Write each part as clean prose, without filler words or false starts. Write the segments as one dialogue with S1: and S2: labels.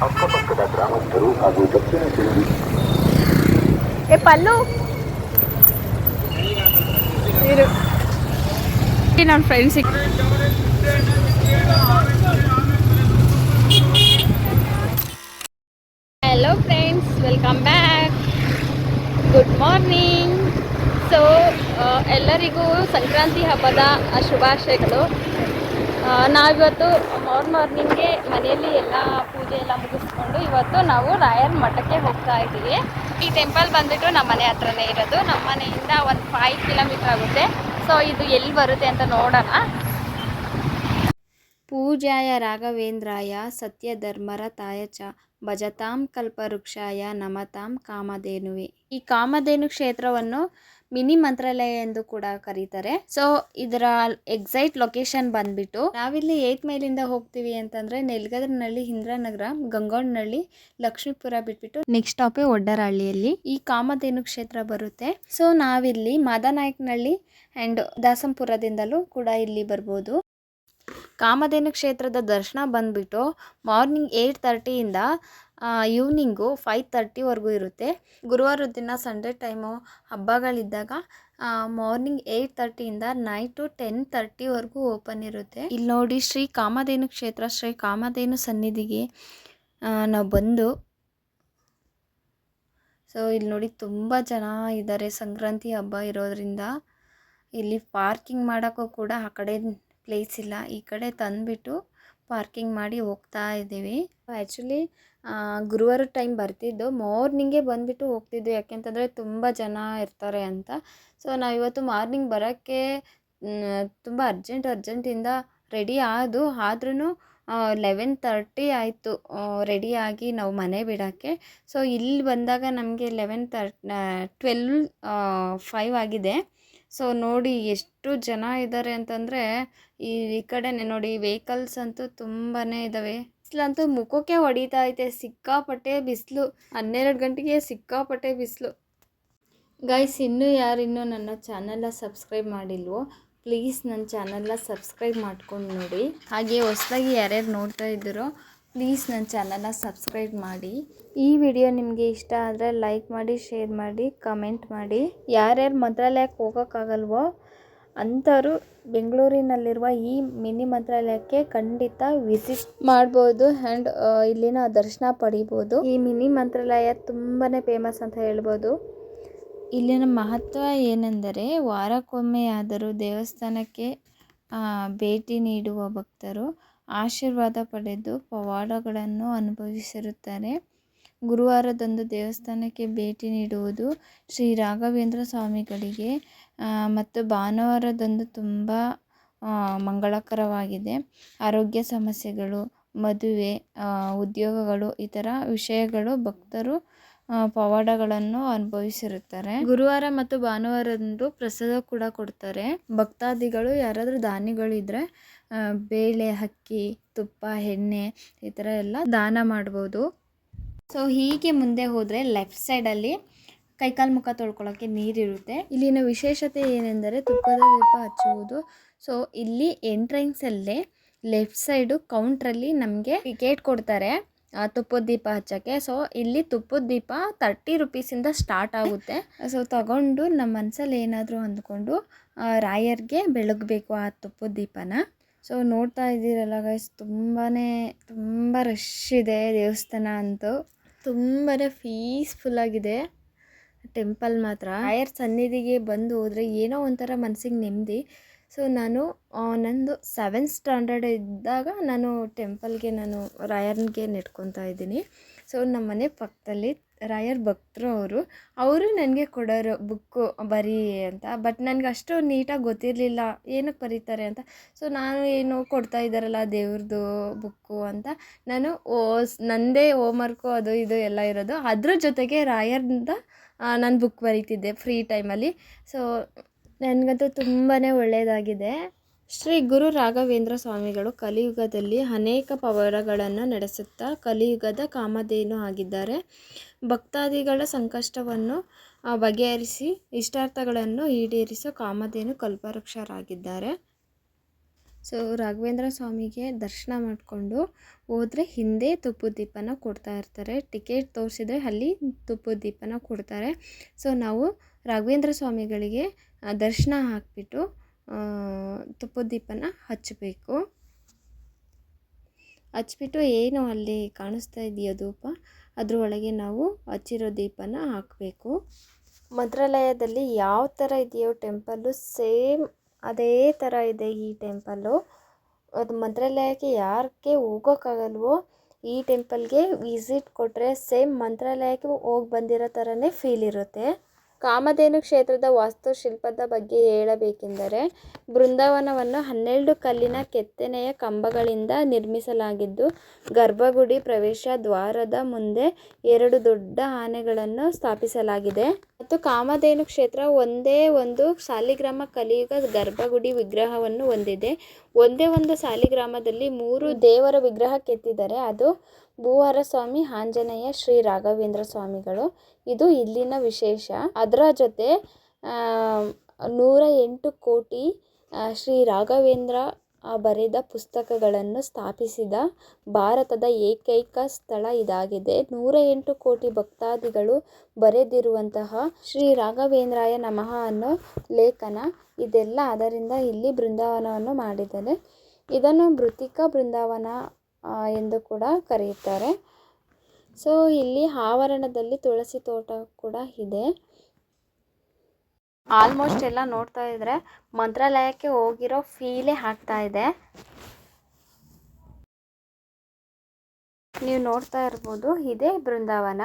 S1: ಅಕ್ಕಪಕ್ಕದ ಗ್ರಾಮಸ್ಥರು ಹಾಗೂ ದಕ್ಷಿಣ ಕನ್ನಡ
S2: ಏ ಪಲ್ಲು ನನ್ನ ಫ್ರೆಂಡ್ಸಿಗೆ hello friends, welcome back. Good morning. So ಎಲ್ಲರಿಗೂ ಸಂಕ್ರಾಂತಿ ಹಬ್ಬದ ಶುಭಾಶಯಗಳು. ನಾವಿವತ್ತು ಮಾರ್ನಿಂಗ್ಗೆ ಮನೆಯಲ್ಲಿ ಎಲ್ಲ ಪೂಜೆ ಎಲ್ಲ ಮುಗಿಸ್ಕೊಂಡು ಇವತ್ತು ನಾವು ರಾಯರ ಮಠಕ್ಕೆ ಹೋಗ್ತಾ ಇದ್ದೀವಿ. ಈ ಟೆಂಪಲ್ ಬಂದುಬಿಟ್ಟು ನಮ್ಮ ಮನೆ ಹತ್ರನೇ ಇರೋದು. ನಮ್ಮ ಮನೆಯಿಂದ ಒಂದು 5 ಕಿಲೋಮೀಟರ್ ಆಗುತ್ತೆ. ಸೊ ಇದು ಎಲ್ಲಿ ಬರುತ್ತೆ ಅಂತ ನೋಡೋಣ. ಪೂಜಾಯ ರಾಘವೇಂದ್ರಾಯ ಸತ್ಯಧರ್ಮರತಾಯ ಚ ಭಜತಾಂ ಕಲ್ಪವೃಕ್ಷಾಯ ನಮತಾಂ ಕಾಮಧೇನುವೆ. ಈ ಕಾಮಧೇನು ಕ್ಷೇತ್ರವನ್ನು ಮಿನಿ ಮಂತ್ರಾಲಯ ಎಂದು ಕೂಡ ಕರೀತಾರೆ. ಸೊ ಇದರ ಎಕ್ಸಾಕ್ಟ್ ಲೊಕೇಶನ್ ಬಂದ್ಬಿಟ್ಟು ನಾವಿಲ್ಲಿ 8 ಮೈಲಿಂದ ಹೋಗ್ತೀವಿ ಅಂತಂದ್ರೆ ನೆಲಗದರನಹಳ್ಳಿ, ಇಂದ್ರಾನಗರ, ಗಂಗೋನಹಳ್ಳಿ, ಲಕ್ಷ್ಮೀಪುರ ಬಿಟ್ಬಿಟ್ಟು ನೆಕ್ಸ್ಟ್ ಸ್ಟಾಪೇ ಒಡ್ಡರಹಳ್ಳಿಯಲ್ಲಿ ಈ ಕಾಮಧೇನು ಕ್ಷೇತ್ರ ಬರುತ್ತೆ. ಸೊ ನಾವಿಲ್ಲಿ ಮಾದನಾಯಕನಹಳ್ಳಿ ಆ್ಯಂಡ್ ದಾಸಂಪುರದಿಂದಲೂ ಕೂಡ ಇಲ್ಲಿ ಬರ್ಬೋದು. ಕಾಮಧೇನು ಕ್ಷೇತ್ರದ ದರ್ಶನ ಬಂದ್ಬಿಟ್ಟು ಮಾರ್ನಿಂಗ್ 8:30ಇಂದ ಈವ್ನಿಂಗು 5:30ವರೆಗೂ ಇರುತ್ತೆ. ಗುರುವಾರದ ದಿನ ಸಂಡೇ ಟೈಮು ಹಬ್ಬಗಳಿದ್ದಾಗ ಮಾರ್ನಿಂಗ್ 8:30ಇಂದ ನೈಟು 10:30ವರೆಗೂ ಓಪನ್ ಇರುತ್ತೆ. ಇಲ್ಲಿ ನೋಡಿ ಶ್ರೀ ಕಾಮಧೇನು ಕ್ಷೇತ್ರ, ಶ್ರೀ ಕಾಮಧೇನು ಸನ್ನಿಧಿಗೆ ನಾವು ಬಂದು ಸೊ ಇಲ್ಲಿ ನೋಡಿ ತುಂಬ ಜನ ಇದ್ದಾರೆ. ಸಂಕ್ರಾಂತಿ ಹಬ್ಬ ಇರೋದ್ರಿಂದ ಇಲ್ಲಿ ಪಾರ್ಕಿಂಗ್ ಮಾಡೋಕ್ಕೂ ಕೂಡ ಆ ಕಡೆ ಪ್ಲೇಸ್ ಇಲ್ಲ. ಈ ಕಡೆ ತಂದುಬಿಟ್ಟು ಪಾರ್ಕಿಂಗ್ ಮಾಡಿ ಹೋಗ್ತಾ ಇದ್ದೀವಿ. ಆ್ಯಕ್ಚುಲಿ ಗುರುವಾರ ಟೈಮ್ ಬರ್ತಿದ್ದು ಮಾರ್ನಿಂಗೇ ಬಂದುಬಿಟ್ಟು ಹೋಗ್ತಿದ್ವಿ, ಯಾಕೆಂತಂದರೆ ತುಂಬ ಜನ ಇರ್ತಾರೆ ಅಂತ. ಸೊ ನಾವಿವತ್ತು ಮಾರ್ನಿಂಗ್ ಬರೋಕ್ಕೆ ತುಂಬ ಅರ್ಜೆಂಟಿಂದ ರೆಡಿ ಆದ್ರೂ 11:30 ಆಯಿತು ರೆಡಿಯಾಗಿ ನಾವು ಮನೆ ಬಿಡೋಕ್ಕೆ. ಸೊ ಇಲ್ಲಿ ಬಂದಾಗ ನಮಗೆ 12:05 ಆಗಿದೆ. ಸೊ ನೋಡಿ ಎಷ್ಟು ಜನ ಇದ್ದಾರೆ ಅಂತಂದರೆ ಈ ಕಡೆನೇ ನೋಡಿ ವೆಹಿಕಲ್ಸ್ ಅಂತೂ ತುಂಬಾ ಇದ್ದಾವೆ. ಬಿಸಿಲಂತೂ ಮುಖಕ್ಕೆ ಹೊಡಿತಾ ಐತೆ, ಸಿಕ್ಕಾಪಟ್ಟೆ ಬಿಸಿಲು. 12 ಗಂಟೆಗೆ ಸಿಕ್ಕಾಪಟ್ಟೆ ಬಿಸಿಲು. ಗೈಸ್, ಇನ್ನೂ ನನ್ನ ಚಾನಲ್ನ ಸಬ್ಸ್ಕ್ರೈಬ್ ಮಾಡಿಲ್ವೋ, ಪ್ಲೀಸ್ ನನ್ನ ಚಾನಲ್ನ ಸಬ್ಸ್ಕ್ರೈಬ್ ಮಾಡ್ಕೊಂಡು ನೋಡಿ. ಹಾಗೆ ಹೊಸದಾಗಿ ಯಾರ್ಯಾರು ನೋಡ್ತಾ ಇದ್ದೀರೋ ಪ್ಲೀಸ್ ನನ್ನ ಚಾನಲ್ನ ಸಬ್ಸ್ಕ್ರೈಬ್ ಮಾಡಿ. ಈ ವಿಡಿಯೋ ನಿಮಗೆ ಇಷ್ಟ ಆದರೆ ಲೈಕ್ ಮಾಡಿ, ಶೇರ್ ಮಾಡಿ, ಕಮೆಂಟ್ ಮಾಡಿ. ಯಾರ್ಯಾರು ಮಂತ್ರಾಲಯಕ್ಕೆ ಹೋಗೋಕ್ಕಾಗಲ್ವೋ ಅಂಥವ್ರು ಬೆಂಗಳೂರಿನಲ್ಲಿರುವ ಈ ಮಿನಿ ಮಂತ್ರಾಲಯಕ್ಕೆ ಖಂಡಿತ ವಿಸಿಟ್ ಮಾಡ್ಬೋದು ಆ್ಯಂಡ್ ಇಲ್ಲಿನ ದರ್ಶನ ಪಡಿಬೋದು. ಈ ಮಿನಿ ಮಂತ್ರಾಲಯ ತುಂಬಾ ಫೇಮಸ್ ಅಂತ ಹೇಳ್ಬೋದು. ಇಲ್ಲಿನ ಮಹತ್ವ ಏನೆಂದರೆ ವಾರಕ್ಕೊಮ್ಮೆ ಆದರೂ ದೇವಸ್ಥಾನಕ್ಕೆ ಭೇಟಿ ನೀಡುವ ಭಕ್ತರು ಆಶೀರ್ವಾದ ಪಡೆದು ಪವಾಡಗಳನ್ನು ಅನುಭವಿಸಿರುತ್ತಾರೆ. ಗುರುವಾರದಂದು ದೇವಸ್ಥಾನಕ್ಕೆ ಭೇಟಿ ನೀಡುವುದು ಶ್ರೀ ರಾಘವೇಂದ್ರ ಸ್ವಾಮಿಗಳಿಗೆ ಮತ್ತು ಭಾನುವಾರದಂದು ತುಂಬ ಮಂಗಳಕರವಾಗಿದೆ. ಆರೋಗ್ಯ ಸಮಸ್ಯೆಗಳು, ಮದುವೆ, ಉದ್ಯೋಗಗಳು, ಇತರ ವಿಷಯಗಳು ಭಕ್ತರು ಪವಾಡಗಳನ್ನು ಅನುಭವಿಸಿರುತ್ತಾರೆ. ಗುರುವಾರ ಮತ್ತು ಭಾನುವಾರದಂದು ಪ್ರಸಾದ ಕೂಡ ಕೊಡ್ತಾರೆ. ಭಕ್ತಾದಿಗಳು ಯಾರಾದರೂ ದಾನಿಗಳಿದ್ದರೆ ಬೇಳೆ, ಅಕ್ಕಿ, ತುಪ್ಪ, ಎಣ್ಣೆ ಈ ಥರ ಎಲ್ಲ ದಾನ ಮಾಡ್ಬೋದು. ಸೊ ಹೀಗೆ ಮುಂದೆ ಹೋದರೆ ಲೆಫ್ಟ್ ಸೈಡಲ್ಲಿ ಕೈಕಾಲು ಮುಖ ತೊಳ್ಕೊಳ್ಳೋಕ್ಕೆ ನೀರಿರುತ್ತೆ. ಇಲ್ಲಿನ ವಿಶೇಷತೆ ಏನೆಂದರೆ ತುಪ್ಪದ ದೀಪ ಹಚ್ಚುವುದು. ಸೊ ಇಲ್ಲಿ ಎಂಟ್ರೆನ್ಸಲ್ಲೇ ಲೆಫ್ಟ್ ಸೈಡು ಕೌಂಟ್ರಲ್ಲಿ ನಮಗೆ ಟಿಕೆಟ್ ಕೊಡ್ತಾರೆ ತುಪ್ಪದ ದೀಪ ಹಚ್ಚೋಕ್ಕೆ. ಸೊ ಇಲ್ಲಿ ತುಪ್ಪದ ದೀಪ 30 ರೂಪೀಸಿಂದ ಸ್ಟಾರ್ಟ್ ಆಗುತ್ತೆ. ಸೊ ತಗೊಂಡು ನಮ್ಮ ಮನಸ್ಸಲ್ಲಿ ಏನಾದರೂ ಅಂದ್ಕೊಂಡು ರಾಯರ್ಗೆ ಬೆಳಗಬೇಕು ಆ ತುಪ್ಪದ ದೀಪನ. ಸೊ ನೋಡ್ತಾ ಇದ್ದೀರಲ್ಲ ಗೈಸ್, ತುಂಬ ರಶ್ ಇದೆ. ದೇವಸ್ಥಾನ ಅಂತೂ ತುಂಬಾ ಪೀಸ್ಫುಲ್ಲಾಗಿದೆ. ಟೆಂಪಲ್ ಮಾತ್ರ ರಾಯರ್ ಸನ್ನಿಧಿಗೆ ಬಂದು ಹೋದರೆ ಏನೋ ಒಂಥರ ಮನಸ್ಸಿಗೆ ನೆಮ್ಮದಿ. ಸೊ ನಾನು ನಂದು 7th ಸ್ಟ್ಯಾಂಡರ್ಡ್ ಇದ್ದಾಗ ನಾನು ಟೆಂಪಲ್ಗೆ ರಾಯರ್ನಿಗೆ ನೆಡ್ಕೊತಾ ಇದ್ದೀನಿ. ಸೊ ನಮ್ಮ ಮನೆ ಪಕ್ಕದಲ್ಲಿ ರಾಯರ್ ಭಕ್ತರು ಅವರು ನನಗೆ ಕೊಡೋರು ಬುಕ್ಕು ಬರೀ ಅಂತ. ಬಟ್ ನನಗೆ ಅಷ್ಟು ನೀಟಾಗಿ ಗೊತ್ತಿರಲಿಲ್ಲ ಏನಕ್ಕೆ ಬರೀತಾರೆ ಅಂತ. ಸೊ ನಾನು ಏನು ಕೊಡ್ತಾ ಇದ್ದಾರಲ್ಲ ದೇವ್ರದ್ದು ಬುಕ್ಕು ಅಂತ ನಾನು ನನ್ನದೇ ಹೋಮ್ವರ್ಕು ಅದು ಇದು ಎಲ್ಲ ಇರೋದು. ಅದ್ರ ಜೊತೆಗೆ ರಾಯರ್ನಿಂದ ನಾನು ಬುಕ್ ಬರೀತಿದ್ದೆ ಫ್ರೀ ಟೈಮಲ್ಲಿ. ಸೊ ನನಗಂತೂ ತುಂಬಾ ಒಳ್ಳೆಯದಾಗಿದೆ. ಶ್ರೀ ಗುರು ರಾಘವೇಂದ್ರ ಸ್ವಾಮಿಗಳು ಕಲಿಯುಗದಲ್ಲಿ ಅನೇಕ ಪವಾಡಗಳನ್ನು ನಡೆಸುತ್ತಾ ಕಲಿಯುಗದ ಕಾಮಧೇನು ಆಗಿದ್ದಾರೆ. ಭಕ್ತಾದಿಗಳ ಸಂಕಷ್ಟವನ್ನು ಬಗೆಹರಿಸಿ ಇಷ್ಟಾರ್ಥಗಳನ್ನು ಈಡೇರಿಸೋ ಕಾಮಧೇನು ಕಲ್ಪವೃಕ್ಷರಾಗಿದ್ದಾರೆ. ಸೊ ರಾಘವೇಂದ್ರ ಸ್ವಾಮಿಗೆ ದರ್ಶನ ಮಾಡಿಕೊಂಡು ಹೋದರೆ ಹಿಂದೆ ತುಪ್ಪದ ದೀಪನ ಕೊಡ್ತಾ ಇರ್ತಾರೆ. ಟಿಕೆಟ್ ತೋರಿಸಿದ್ರೆ ಅಲ್ಲಿ ತುಪ್ಪದ ದೀಪನ ಕೊಡ್ತಾರೆ. ಸೊ ನಾವು ರಾಘವೇಂದ್ರ ಸ್ವಾಮಿಗಳಿಗೆ ದರ್ಶನ ಹಾಕಿಬಿಟ್ಟು ತುಪ್ಪದ ದೀಪನ ಹಚ್ಬಿಟ್ಟು ಏನು ಅಲ್ಲಿ ಕಾಣಿಸ್ತಾ ಇದೆಯೋ ಧೂಪ ಅದರೊಳಗೆ ನಾವು ಹಚ್ಚಿರೋ ದೀಪನ ಹಾಕಬೇಕು. ಮಂತ್ರಾಲಯದಲ್ಲಿ ಯಾವ ಥರ ಇದೆಯೋ ಟೆಂಪಲ್ಲು ಸೇಮ್ ಅದೇ ಥರ ಇದೆ ಈ ಟೆಂಪಲ್ಲು. ಅದು ಮಂತ್ರಾಲಯಕ್ಕೆ ಯಾರಿಗೆ ಹೋಗೋಕ್ಕಾಗಲ್ವೋ ಈ ಟೆಂಪಲ್ಗೆ ವಿಸಿಟ್ ಕೊಟ್ಟರೆ ಸೇಮ್ ಮಂತ್ರಾಲಯಕ್ಕೆ ಹೋಗಿ ಬಂದಿರೋ ಥರನೇ ಫೀಲ್ ಇರುತ್ತೆ. ಕಾಮಧೇನು ಕ್ಷೇತ್ರದ ವಾಸ್ತುಶಿಲ್ಪದ ಬಗ್ಗೆ ಹೇಳಬೇಕೆಂದರೆ ಬೃಂದಾವನವನ್ನು 12 ಕಲ್ಲಿನ ಕೆತ್ತನೆಯ ಕಂಬಗಳಿಂದ ನಿರ್ಮಿಸಲಾಗಿದ್ದು, ಗರ್ಭಗುಡಿ ಪ್ರವೇಶ ದ್ವಾರದ ಮುಂದೆ 2 ದೊಡ್ಡ ಆನೆಗಳನ್ನು ಸ್ಥಾಪಿಸಲಾಗಿದೆ. ಮತ್ತು ಕಾಮಧೇನು ಕ್ಷೇತ್ರ ಒಂದೇ ಒಂದು ಸಾಲಿಗ್ರಾಮ ಕಲಿಯುಗ ಗರ್ಭಗುಡಿ ವಿಗ್ರಹವನ್ನು ಹೊಂದಿದೆ. ಒಂದೇ ಒಂದು ಸಾಲಿಗ್ರಾಮದಲ್ಲಿ 3 ದೇವರ ವಿಗ್ರಹ ಕೆತ್ತಿದ್ದಾರೆ. ಅದು ಭೂವಾರ ಸ್ವಾಮಿ, ಆಂಜನೇಯ, ಶ್ರೀ ರಾಘವೇಂದ್ರ ಸ್ವಾಮಿಗಳು. ಇದು ಇಲ್ಲಿನ ವಿಶೇಷ. ಅದರ ಜೊತೆ 108 ಕೋಟಿ ಶ್ರೀ ರಾಘವೇಂದ್ರ ಬರೆದ ಪುಸ್ತಕಗಳನ್ನು ಸ್ಥಾಪಿಸಿದ ಭಾರತದ ಏಕೈಕ ಸ್ಥಳ ಇದಾಗಿದೆ. 108 ಕೋಟಿ ಭಕ್ತಾದಿಗಳು ಬರೆದಿರುವಂತಹ ಶ್ರೀ ರಾಘವೇಂದ್ರಾಯ ನಮಃ ಅನ್ನೋ ಲೇಖನ ಇದೆಲ್ಲ ಅದರಿಂದ ಇಲ್ಲಿ ಬೃಂದಾವನವನ್ನು ಮಾಡಿದ್ದಾರೆ. ಇದನ್ನು ಮೃತ್ತಿಕಾ ಬೃಂದಾವನ ಎಂದು ಕೂಡ ಕರೆಯುತ್ತಾರೆ. ಸೊ ಇಲ್ಲಿ ಆವರಣದಲ್ಲಿ ತುಳಸಿ ತೋಟ ಕೂಡ ಇದೆ. ಆಲ್ಮೋಸ್ಟ್ ಎಲ್ಲ ನೋಡ್ತಾ ಇದ್ರೆ ಮಂತ್ರಾಲಯಕ್ಕೆ ಹೋಗಿರೋ ಫೀಲೇ ಆಗ್ತಾ ಇದೆ. ನೀವು ನೋಡ್ತಾ ಇರ್ಬೋದು, ಇದೇ ಬೃಂದಾವನ.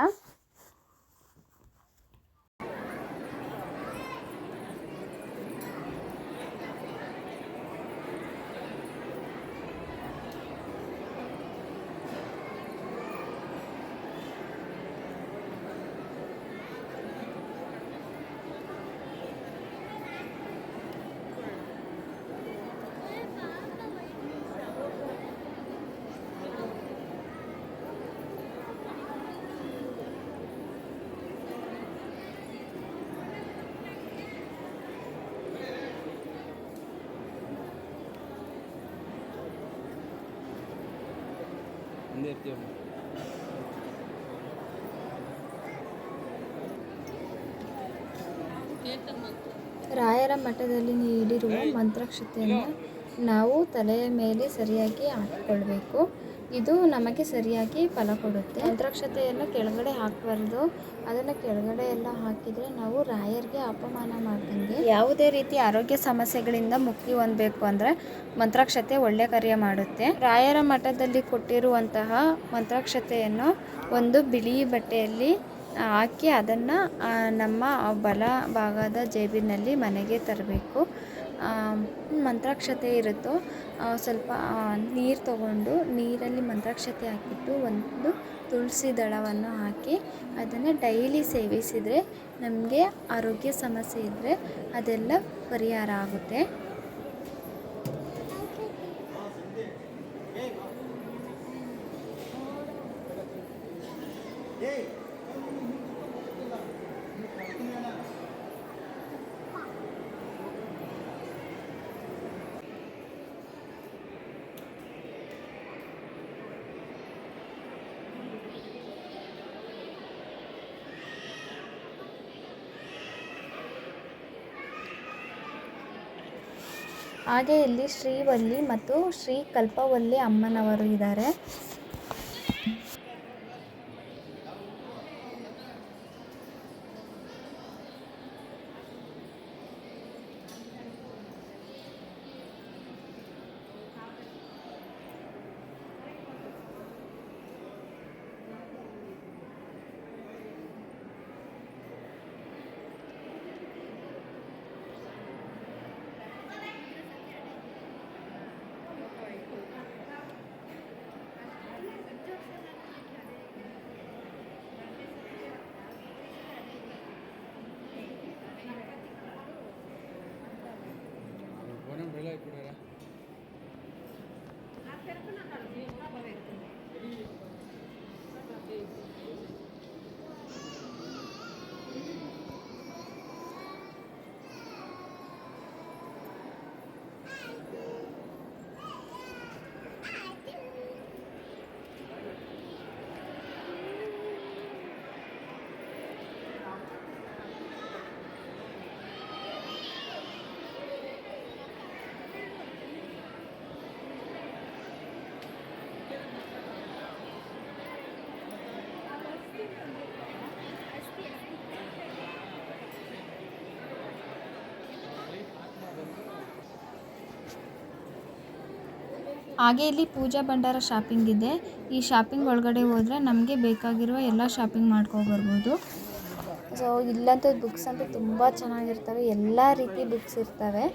S2: ರಾಯರ ಮಠದಲ್ಲಿ ನೀಡಿರುವ ಮಂತ್ರಾಕ್ಷತೆಯನ್ನು ನಾವು ತಲೆಯ ಮೇಲೆ ಸರಿಯಾಗಿ ಹಾಕಿಕೊಳ್ಬೇಕು. ಇದು ನಮಗೆ ಸರಿಯಾಗಿ ಫಲ ಕೊಡುತ್ತೆ. ಮಂತ್ರಾಕ್ಷತೆಯನ್ನು ಕೆಳಗಡೆ ಹಾಕಬಾರ್ದು. ಅದನ್ನು ಕೆಳಗಡೆ ಎಲ್ಲ ಹಾಕಿದರೆ ನಾವು ರಾಯರಿಗೆ ಅಪಮಾನ ಮಾಡ್ದಂಗೆ. ಯಾವುದೇ ರೀತಿ ಆರೋಗ್ಯ ಸಮಸ್ಯೆಗಳಿಂದ ಮುಕ್ತಿ ಹೊಂದಬೇಕು ಅಂದರೆ ಮಂತ್ರಾಕ್ಷತೆ ಒಳ್ಳೆ ಕಾರ್ಯ ಮಾಡುತ್ತೆ. ರಾಯರ ಮಠದಲ್ಲಿ ಕೊಟ್ಟಿರುವಂತಹ ಮಂತ್ರಾಕ್ಷತೆಯನ್ನು ಒಂದು ಬಿಳಿ ಬಟ್ಟೆಯಲ್ಲಿ ಹಾಕಿ ಅದನ್ನು ನಮ್ಮ ಬಲ ಭಾಗದ ಜೇಬಿನಲ್ಲಿ ಮನೆಗೆ ತರಬೇಕು. ಮಂತ್ರಾಕ್ಷತೆ ಇರುತ್ತೋ ಸ್ವಲ್ಪ ನೀರು ತಗೊಂಡು ನೀರಲ್ಲಿ ಮಂತ್ರಾಕ್ಷತೆ ಹಾಕಿಬಿಟ್ಟು ಒಂದು ತುಳಸಿ ದಳವನ್ನು ಹಾಕಿ ಅದನ್ನು ಡೈಲಿ ಸೇವಿಸಿದರೆ ನಮಗೆ ಆರೋಗ್ಯ ಸಮಸ್ಯೆ ಇದ್ದರೆ ಅದೆಲ್ಲ ಪರಿಹಾರ ಆಗುತ್ತೆ. ಹಾಗೆ ಇಲ್ಲಿ ಶ್ರೀವಲ್ಲಿ ಮತ್ತು ಶ್ರೀ ಕಲ್ಪವಲ್ಲಿ ಅಮ್ಮನವರು ಇದ್ದಾರೆ. ಹಾಗೆ ಇಲ್ಲಿ ಪೂಜಾ ಭಂಡಾರ ಶಾಪಿಂಗ್ ಇದೆ. ಈ ಶಾಪಿಂಗ್ ಒಳಗಡೆ ಹೋದರೆ ನಮಗೆ ಬೇಕಾಗಿರುವ ಎಲ್ಲ ಶಾಪಿಂಗ್ ಮಾಡ್ಕೊಬರ್ಬೋದು. ಸೊ ಇಲ್ಲಂತೂ ಬುಕ್ಸ್ ಅಂತೂ ತುಂಬ ಚೆನ್ನಾಗಿರ್ತವೆ, ಎಲ್ಲ ರೀತಿ ಬುಕ್ಸ್ ಇರ್ತವೆ.